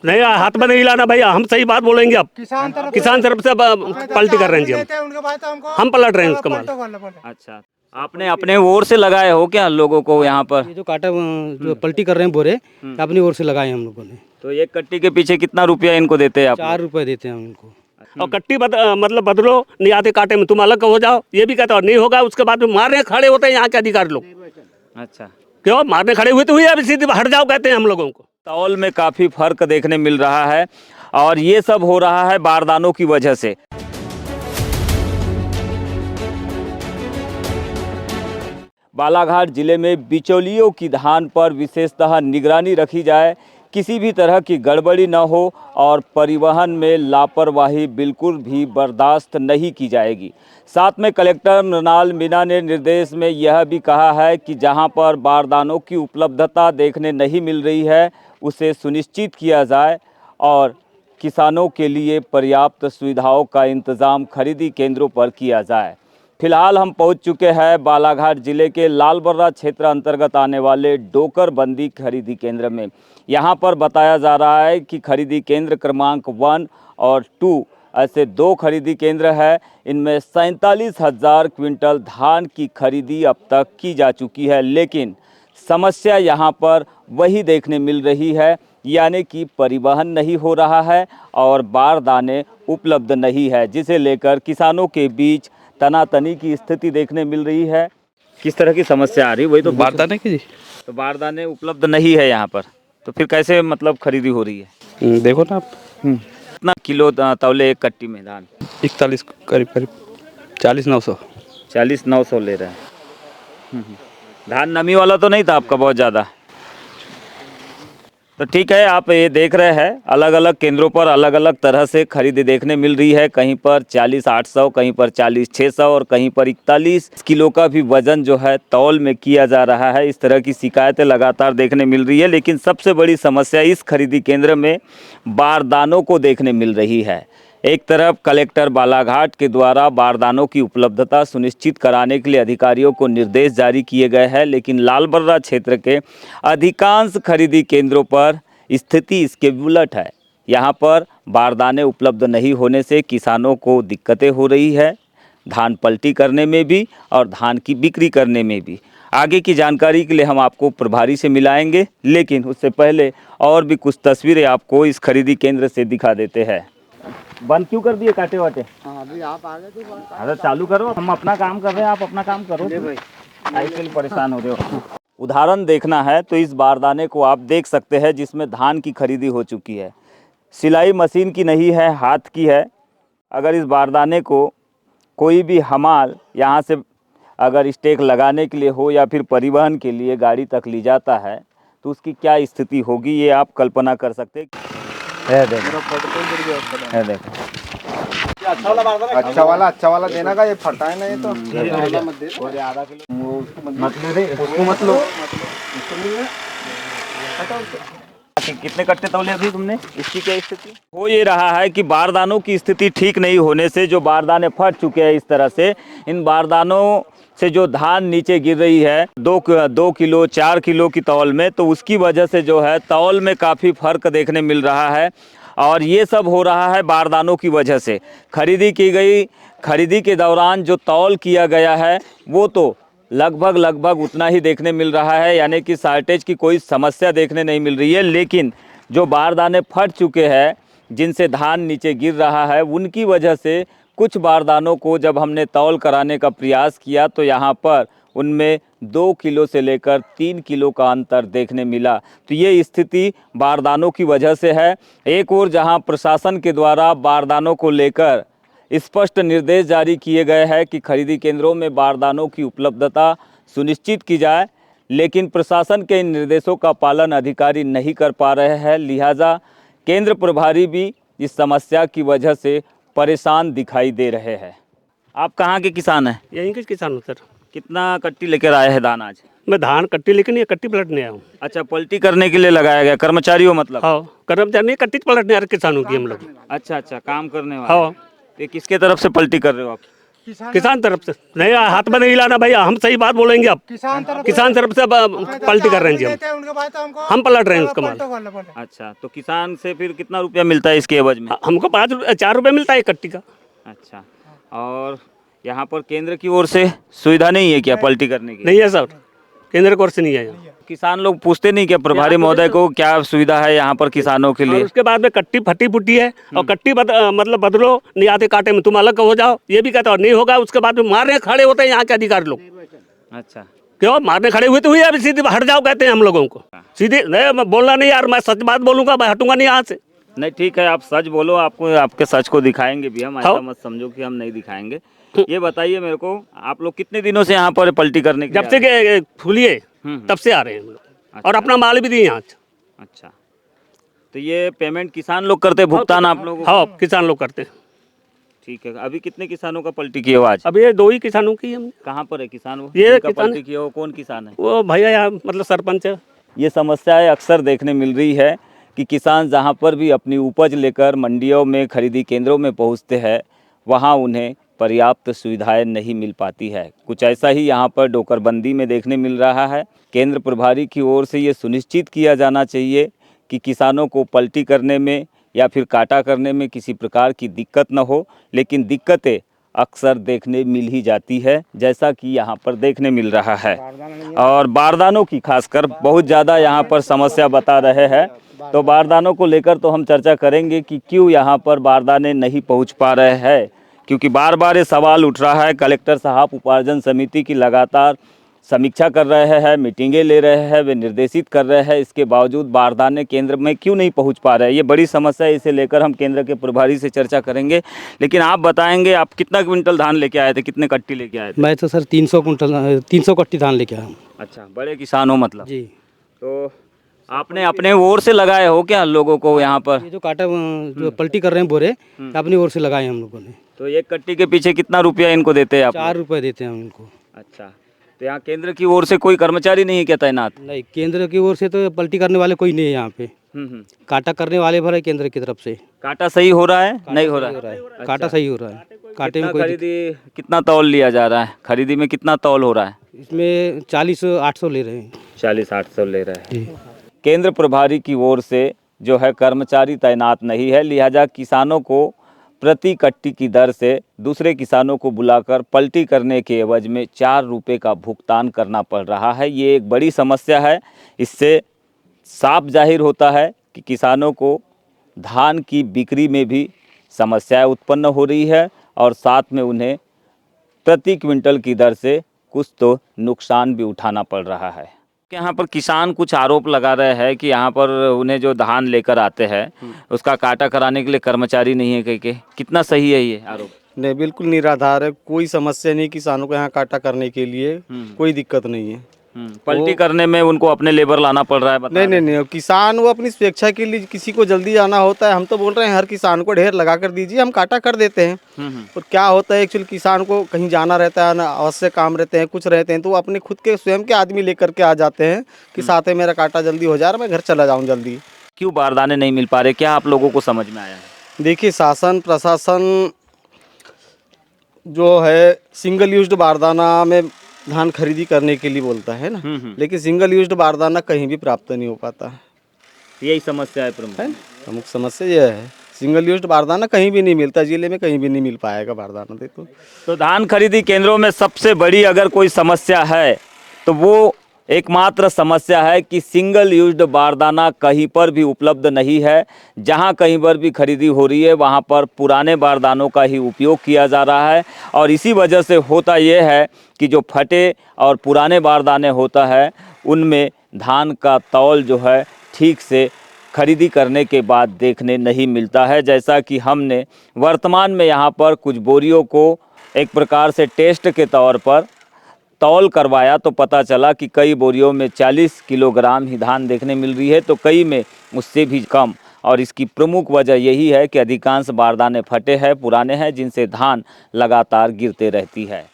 नहीं, हाथ में नहीं लाना भैया, हम सही बात बोलेंगे। अब किसान तरफ से पलटी कर रहे हैं जी, हम पलट रहे हैं उसका माल। अच्छा, आपने अपने ओर से लगाए हो क्या लोगों को यहाँ पर? ये जो काटा जो पलटी कर रहे हैं बोरे, अपनी ओर से लगाए हम लोगों ने। तो एक कट्टी के पीछे कितना रुपया इनको देते हैं आप? 4 रुपए देते हैं हम उनको। और कट्टी मतलब बदलो, नहीं आते कांटे में तुम अलग हो जाओ, ये भी कहता है। नहीं होगा उसके बाद में मारने खड़े होते हैं यहाँ के अधिकारी लोग। अच्छा, क्यों मारने खड़े हुए तो हुए, अभी सीधे हट जाओ कहते हैं हम लोगों को। तौल में काफी फर्क देखने मिल रहा है और ये सब हो रहा है बारदानों की वजह से। बालाघाट जिले में बिचौलियों की धान पर विशेषतः निगरानी रखी जाए, किसी भी तरह की गड़बड़ी न हो और परिवहन में लापरवाही बिल्कुल भी बर्दाश्त नहीं की जाएगी। साथ में कलेक्टर मृणाल मीणा ने निर्देश में यह भी कहा है कि जहां पर बारदानों की उपलब्धता देखने नहीं मिल रही है उसे सुनिश्चित किया जाए और किसानों के लिए पर्याप्त सुविधाओं का इंतज़ाम खरीदी केंद्रों पर किया जाए। फिलहाल हम पहुंच चुके हैं बालाघाट जिले के लालबर्रा क्षेत्र अंतर्गत आने वाले डोकरबंदी खरीदी केंद्र में। यहां पर बताया जा रहा है कि खरीदी केंद्र क्रमांक 1 और 2 ऐसे 2 खरीदी केंद्र है। इनमें 47,000 क्विंटल धान की खरीदी अब तक की जा चुकी है, लेकिन समस्या यहां पर वही देखने मिल रही है, यानी कि परिवहन नहीं हो रहा है और बारदाने उपलब्ध नहीं है, जिसे लेकर किसानों के बीच तनातनी की स्थिति देखने मिल रही है। किस तरह की समस्या आ रही है वही तो बारदाने की जी। तो बारदाने उपलब्ध नहीं है यहाँ पर, तो फिर कैसे मतलब खरीदी हो रही है? देखो ना आप, कितना किलो तौले एक कट्टी में धान? 41 करीब करीब 40-900। 40-900 ले रहे हैं। धान नमी वाला तो नहीं था आपका बहुत ज़्यादा? तो ठीक है, आप ये देख रहे हैं अलग अलग केंद्रों पर अलग अलग तरह से खरीदी देखने मिल रही है। कहीं पर 40-800, कहीं पर 40-600 और कहीं पर 41 किलो का भी वजन जो है तौल में किया जा रहा है। इस तरह की शिकायतें लगातार देखने मिल रही है, लेकिन सबसे बड़ी समस्या इस खरीदी केंद्र में बारदानों को देखने मिल रही है। एक तरफ कलेक्टर बालाघाट के द्वारा बारदानों की उपलब्धता सुनिश्चित कराने के लिए अधिकारियों को निर्देश जारी किए गए हैं, लेकिन लालबर्रा क्षेत्र के अधिकांश खरीदी केंद्रों पर स्थिति इसके उलट है। यहां पर बारदाने उपलब्ध नहीं होने से किसानों को दिक्कतें हो रही है, धान पलटी करने में भी और धान की बिक्री करने में भी। आगे की जानकारी के लिए हम आपको प्रभारी से मिलाएंगे, लेकिन उससे पहले और भी कुछ तस्वीरें आपको इस खरीदी केंद्र से दिखा देते हैं। बंद क्यों कर दिए कांटे वाटे? अभी आप आ गए तो अरे चालू करो, हम अपना काम कर रहे हैं, आप अपना काम करो। ऐसे परेशान हो रहे हो। उदाहरण देखना है तो इस बारदाने को आप देख सकते हैं, जिसमें धान की खरीदी हो चुकी है। सिलाई मशीन की नहीं है, हाथ की है। अगर इस बारदाने को कोई भी हमाल यहाँ से अगर स्टेक लगाने के लिए हो या फिर परिवहन के लिए गाड़ी तक ले जाता है तो उसकी क्या स्थिति होगी, ये आप कल्पना कर सकते हैं। देखो अच्छा वाला देना का, ये फटा है ना, ये तो आधा किलो मत लो। कितने कट्टे तौले अभी तुमने? इसकी क्या स्थिति हो ये रहा है कि बारदानों की स्थिति ठीक नहीं होने से जो बारदाने फट चुके हैं इस तरह से, इन बारदानों से जो धान नीचे गिर रही है 2 किलो 4 किलो की तौल में, तो उसकी वजह से जो है तौल में काफ़ी फर्क देखने मिल रहा है और ये सब हो रहा है बारदानों की वजह से। खरीदी की गई, खरीदी के दौरान जो तौल किया गया है वो तो लगभग उतना ही देखने मिल रहा है, यानी कि शॉर्टेज की कोई समस्या देखने नहीं मिल रही है। लेकिन जो बारदाने फट चुके हैं जिनसे धान नीचे गिर रहा है, उनकी वजह से कुछ बारदानों को जब हमने तौल कराने का प्रयास किया तो यहाँ पर उनमें 2 किलो से लेकर 3 किलो का अंतर देखने मिला। तो ये स्थिति बारदानों की वजह से है। एक ओर जहाँ प्रशासन के द्वारा बारदानों को लेकर स्पष्ट निर्देश जारी किए गए हैं कि खरीदी केंद्रों में बारदानों की उपलब्धता सुनिश्चित की जाए, लेकिन प्रशासन के इन निर्देशों का पालन अधिकारी नहीं कर पा रहे हैं। लिहाजा केंद्र प्रभारी भी इस समस्या की वजह से परेशान दिखाई दे रहे हैं। आप कहाँ के किसान हैं? यहीं के किसान हूँ सर। कितना कट्टी लेकर आए हैं धान आज? मैं धान कट्टी लेकिन ये कट्टी पलटने आया हूँ। अच्छा, पलटी करने के लिए लगाया गया, कर्मचारी हो मतलब? हाँ, कर्मचारी नहीं, कट्टी पलटने आ रहे किसानों की हम लोग। अच्छा, काम करने वाले। हाँ, ये किसके तरफ से पलटी कर रहे हो आप? किसान तरफ से नहीं, हाथ में नहीं लाना भैया, हम सही बात बोलेंगे अब। किसान तरफ से पलटी कर रहे हैं जी हम पलट रहे हैं उसका माल। अच्छा, तो किसान से फिर कितना रुपया मिलता है इसके एवज में? हमको 4 रुपए मिलता है एक कट्टी का। अच्छा, और यहाँ पर केंद्र की ओर से सुविधा नहीं है क्या पलटी करने की? नहीं है सर, केंद्र की ओर से नहीं है यहाँ। किसान लोग पूछते नहीं क्या प्रभारी महोदय को क्या सुविधा है यहाँ पर किसानों के और लिए? उसके बाद में कट्टी फटी फुटी है और कट्टी मतलब बदलो, नहीं आते कांटे में तुम अलग हो जाओ, ये भी कहता, और नहीं होगा उसके बाद में मारने खड़े होते हैं यहाँ के अधिकारी लोग। अच्छा, क्यों मारने खड़े हुए तो हुए, अभी सीधे हट जाओ कहते हैं हम लोगों को। सीधे नहीं, मैं बोलना नहीं यार, मैं सच बात बोलूंगा, मैं हटूंगा नहीं यहाँ से। नहीं ठीक है, आप सच बोलो, आपको आपके सच को दिखाएंगे भी हम, ऐसा मत समझो कि हम नहीं दिखाएंगे। ये बताइए मेरे को, आप लोग कितने दिनों से यहाँ पर पलटी करने के लिए जब से खुलिए तब से आ रहे हैं हम लोग, और अपना माल भी दिए यहाँ। अच्छा, तो ये पेमेंट किसान लोग करते, भुगतान आप लोग? हाँ, किसान लोग करते हैं। ठीक है, अभी कितने किसानों का पलटी किया हो आज? अब ये 2 ही किसानों की हमने। कहाँ पर है किसान वो? ये जिनका किसान पलटी किया हो कौन किसान है? वो भैया यहाँ मतलब सरपंच है। ये समस्याएं अक्सर देखने मिल रही है कि किसान जहाँ पर भी अपनी उपज लेकर मंडियों में खरीदी केंद्रों में पहुँचते हैं, वहाँ उन्हें पर्याप्त सुविधाएं नहीं मिल पाती है। कुछ ऐसा ही यहाँ पर डोकरबंदी में देखने मिल रहा है। केंद्र प्रभारी की ओर से ये सुनिश्चित किया जाना चाहिए कि किसानों को पलटी करने में या फिर काटा करने में किसी प्रकार की दिक्कत न हो, लेकिन दिक्कतें अक्सर देखने मिल ही जाती है, जैसा कि यहाँ पर देखने मिल रहा है। और बारदानों की खासकर बहुत ज़्यादा यहाँ पर समस्या बता रहे हैं, तो बारदानों को लेकर तो हम चर्चा करेंगे कि क्यों यहाँ पर बारदाने नहीं पहुँच पा रहे हैं, क्योंकि बार बार ये सवाल उठ रहा है। कलेक्टर साहब उपार्जन समिति की लगातार समीक्षा कर रहे हैं, मीटिंगें ले रहे हैं, वे निर्देशित कर रहे हैं, इसके बावजूद बारदाने केंद्र में क्यों नहीं पहुंच पा रहे हैं, ये बड़ी समस्या है। इसे लेकर हम केंद्र के प्रभारी से चर्चा करेंगे। लेकिन आप बताएंगे, आप कितना क्विंटल धान लेके आए थे, कितने कट्टी लेके आए थे? मैं तो सर 300 कट्टी धान लेके आया हूँ। अच्छा, बड़े किसान हो मतलब जी। तो आपने अपने ओर से लगाए हो क्या लोगों को यहाँ पर? ये जो काटा जो पलटी कर रहे हैं बोरे, अपनी ओर से लगाए हैं हम लोगों ने। तो एक कट्टी के पीछे कितना रुपया इनको देते हैं आप? 4 रुपये देते हैं हम इनको। अच्छा, तो यहाँ केंद्र की ओर से कोई कर्मचारी नहीं है क्या तैनात? नहीं, केंद्र की ओर से तो पलटी करने वाले कोई नहीं है यहाँ पे। काटा करने वाले भर है केंद्र की तरफ से। काटा सही हो रहा है? नहीं हो रहा है? काटा सही हो रहा है, काटे में कोई खरीदी कितना तौल लिया जा रहा है? खरीदी में कितना तौल हो रहा है? इसमें 40-800 ले रहे हैं। 40-800 ले रहे हैं। जी। केंद्र प्रभारी की ओर से जो है कर्मचारी तैनात नहीं है, लिहाजा किसानों को प्रति कट्टी की दर से दूसरे किसानों को बुलाकर पलटी करने के एवज में 4 रुपये का भुगतान करना पड़ रहा है। ये एक बड़ी समस्या है। इससे साफ जाहिर होता है कि किसानों को धान की बिक्री में भी समस्याएं उत्पन्न हो रही है और साथ में उन्हें प्रति क्विंटल की दर से कुछ तो नुकसान भी उठाना पड़ रहा है। यहाँ पर किसान कुछ आरोप लगा रहे हैं कि यहाँ पर उन्हें जो धान लेकर आते हैं उसका काटा कराने के लिए कर्मचारी नहीं है, कह के कितना सही है ये आरोप? नहीं, बिल्कुल निराधार है। कोई समस्या नहीं किसानों को यहाँ काटा करने के लिए, कोई दिक्कत नहीं है। पलटी करने में उनको अपने लेबर लाना पड़ रहा है? नहीं, किसान वो अपनी स्वेच्छा के लिए, किसी को जल्दी जाना होता है। हम तो बोल रहे हैं हर किसान को ढेर लगा कर दीजिए, हम काटा कर देते हैं। और क्या होता है एक्चुअली किसान को कहीं जाना रहता है, ना आवश्यक काम रहते हैं, कुछ रहते हैं, तो वो अपने खुद के स्वयं के आदमी लेकर के आ जाते हैं कि साथ में मेरा काटा जल्दी हो जा रहा, मैं घर चला जाऊँ जल्दी। क्यों बारदाने नहीं मिल पा रहे, क्या आप लोगों को समझ में आया है? देखिए, शासन प्रशासन जो है सिंगल यूज्ड बारदाना में धान खरीदी करने के लिए बोलता है ना, लेकिन सिंगल यूज्ड बारदाना कहीं भी प्राप्त नहीं हो पाता। यही समस्या है प्रमुख समस्या यह है, सिंगल यूज्ड बारदाना कहीं भी नहीं मिलता, जिले में कहीं भी नहीं मिल पाएगा बारदाना। देखो, तो धान खरीदी केंद्रों में सबसे बड़ी अगर कोई समस्या है तो वो एकमात्र समस्या है कि सिंगल यूज्ड बारदाना कहीं पर भी उपलब्ध नहीं है। जहां कहीं पर भी खरीदी हो रही है वहां पर पुराने बारदानों का ही उपयोग किया जा रहा है, और इसी वजह से होता यह है कि जो फटे और पुराने बारदाने होता है उनमें धान का तौल जो है ठीक से खरीदी करने के बाद देखने नहीं मिलता है। जैसा कि हमने वर्तमान में यहाँ पर कुछ बोरियों को एक प्रकार से टेस्ट के तौर पर तौल करवाया तो पता चला कि कई बोरियों में 40 किलोग्राम ही धान देखने मिल रही है, तो कई में उससे भी कम। और इसकी प्रमुख वजह यही है कि अधिकांश बारदाने फटे हैं, पुराने हैं, जिनसे धान लगातार गिरते रहती है।